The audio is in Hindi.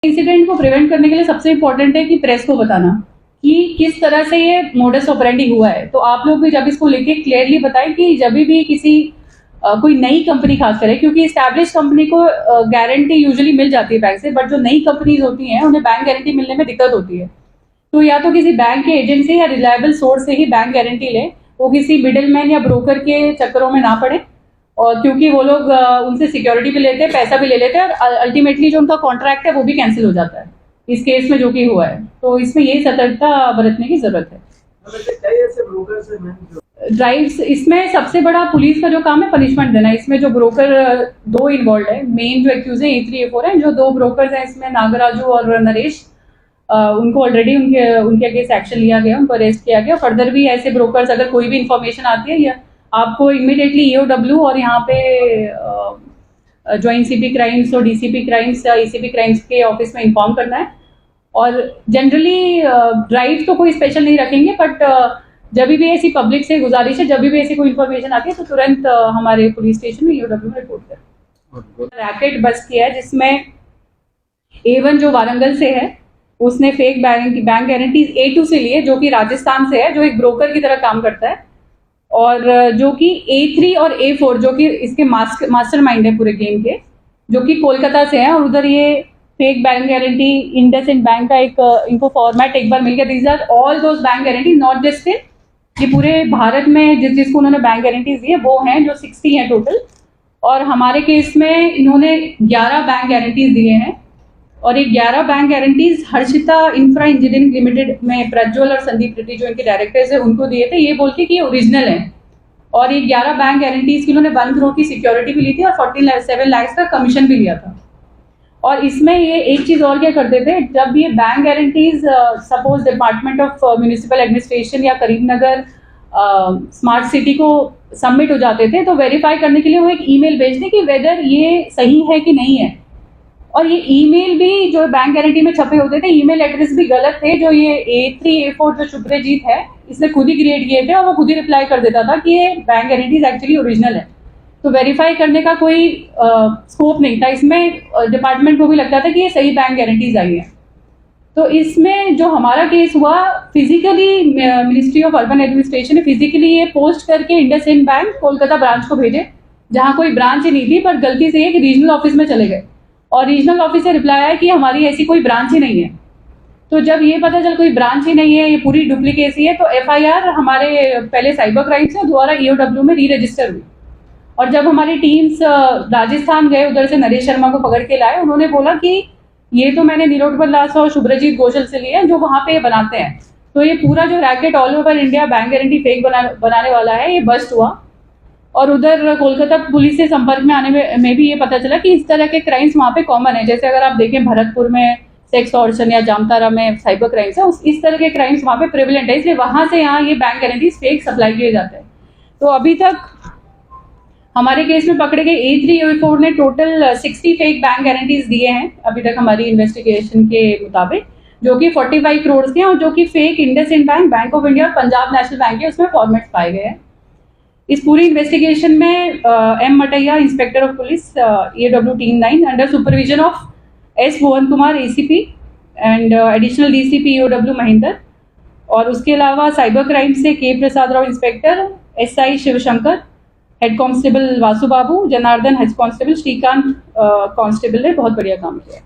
इंसिडेंट को प्रिवेंट करने के लिए सबसे इम्पोर्टेंट है कि प्रेस को बताना कि किस तरह से ये मोडस ऑपरेंडी हुआ है। तो आप लोग भी जब इसको लेके क्लियरली बताएं कि जब भी किसी कोई नई कंपनी खास करे, क्योंकि स्टैब्लिश कंपनी को गारंटी यूजुअली मिल जाती है बैंक से, बट जो नई कंपनीज होती हैं उन्हें बैंक गारंटी मिलने में दिक्कत होती है। तो या तो किसी बैंक के एजेंट से या रिलायबल सोर्स से ही बैंक गारंटी लें, वो किसी मिडिलमैन या ब्रोकर के चक्करों में ना पड़े। और क्योंकि वो लोग उनसे सिक्योरिटी भी लेते हैं, पैसा भी ले लेते हैं, और अल्टीमेटली जो उनका कॉन्ट्रैक्ट है वो भी कैंसिल हो जाता है इस केस में जो कि हुआ है। तो इसमें यही सतर्कता बरतने की जरूरत है। ड्राइव्स, इसमें सबसे बड़ा पुलिस का जो काम है पनिशमेंट देना। इसमें जो ब्रोकर दो इन्वॉल्व है, मेन जो एक्यूज है A3 A4 है, जो दो ब्रोकर्स हैं इसमें नागराजू और नरेश, उनको ऑलरेडी उनके अगेंस्ट एक्शन लिया गया, उनको अरेस्ट किया गया। फर्दर भी ऐसे ब्रोकर्स, अगर कोई भी इंफॉर्मेशन आती है या आपको इमीडिएटली EOW और यहाँ पे ज्वाइंट CP क्राइम्स और DCP क्राइम्स या ECP क्राइम्स के ऑफिस में इन्फॉर्म करना है। और जनरली ड्राइव तो कोई स्पेशल नहीं रखेंगे, बट जब भी ऐसी पब्लिक से गुजारिश है, जब भी ऐसी कोई इन्फॉर्मेशन आती है तो तुरंत हमारे पुलिस स्टेशन में EOW में रिपोर्ट करें। रैकेट बस्ट किया है जिसमें A1 जो वारंगल से है, उसने फेक बैंक गारंटीज A2 से लिए, जो कि राजस्थान से है, जो एक ब्रोकर की तरह काम करता है। और जो कि A3 और A4 जो कि इसके मास्टरमाइंड है पूरे गेम के, जो कि कोलकाता से है। और उधर ये fake bank guarantee IndusInd bank का एक इनको फॉर्मेट एक बार मिल गया। These are all those bank guarantee, not just in ये पूरे भारत में जिसको उन्होंने बैंक गारंटीज दी है वो हैं, जो 60 हैं टोटल। और हमारे केस में इन्होंने 11 बैंक गारंटीज दिए हैं। और ये 11 bank guarantees Harshita infra engineering limited में प्रज्वल और संदीप रेड्डी जो इनके डायरेक्टर्स है उनको दिए थे, ये बोल के कि ये ओरिजिनल है। और ये 11 बैंक गारंटीज की उन्होंने 1 करोड़ की सिक्योरिटी भी ली थी और 47 लाख का कमीशन भी लिया था। और इसमें ये एक चीज और क्या करते थे, जब ये bank guarantees suppose department of municipal administration या करीमनगर स्मार्ट सिटी को सबमिट हो जाते थे, तो वेरीफाई करने के लिए वो एक ईमेल भेजते कि वेदर ये सही है कि नहीं है। और ये ईमेल भी जो बैंक गारंटी में छपे होते थे, ईमेल एड्रेस भी गलत थे। जो ये A3 A4 जो शुभ्रजीत है, इसने खुद ही क्रिएट किए थे और वो खुद ही रिप्लाई कर देता था कि ये बैंक गारंटीज एक्चुअली ओरिजिनल है। तो वेरीफाई करने का कोई स्कोप नहीं था इसमें। डिपार्टमेंट को भी लगता था कि ये सही बैंक गारंटीज आई है। तो इसमें जो हमारा केस हुआ, physically ministry of urban administration ने फिजिकली ये पोस्ट करके इंडसइंड बैंक कोलकाता ब्रांच को भेजे, जहाँ कोई ब्रांच ही नहीं थी, पर गलती से एक रीजनल ऑफिस में चले गए। और रीजनल ऑफिस से रिप्लाई आया कि हमारी ऐसी कोई ब्रांच ही नहीं है। तो जब ये पता चल कोई ब्रांच ही नहीं है, ये पूरी डुप्लीकेसी है, तो FIR हमारे पहले साइबर क्राइम से द्वारा EOW में री रजिस्टर हुई। और जब हमारी टीम्स राजस्थान गए, उधर से नरेश शर्मा को पकड़ के लाए, उन्होंने बोला कि ये तो मैंने नीलोटपल दास और शुभ्रजीत घोषल से लिए हैं जो वहाँ पे बनाते हैं। तो ये पूरा जो racket all over India bank guarantee fake बनाने वाला है, ये बस्ट हुआ। और उधर कोलकाता पुलिस से संपर्क में आने में भी ये पता चला कि इस तरह के क्राइम्स वहाँ पे कॉमन है। जैसे अगर आप देखें भरतपुर में सेक्स ऑर्शन या जामतारा में साइबर क्राइम्स है, इस तरह के क्राइम्स वहाँ पे प्रेवलेंट है, इसलिए वहाँ से यहाँ ये बैंक गारंटीज फेक सप्लाई किए जाते हैं। तो अभी तक हमारे केस में पकड़े गए A3 A4 ने टोटल 60 फेक बैंक गारंटीज दिए हैं अभी तक हमारी इन्वेस्टिगेशन के मुताबिक, जो कि 45 करोड़ के हैं और जो कि fake IndusInd bank, bank of India और पंजाब नेशनल बैंक के उसमें फॉर्मेट्स पाए गए हैं। इस पूरी इन्वेस्टिगेशन में M Mattaiah, inspector of police EOW team 9 under supervision of S Bhuvan Kumar ACP and additional DCP EOW Mahendra, और उसके अलावा साइबर क्राइम से K Prasad Rao inspector, SI Shivashankar, head constable Vasu Babu, Janardhan head constable, Srikanth constable ने बहुत बढ़िया काम किया।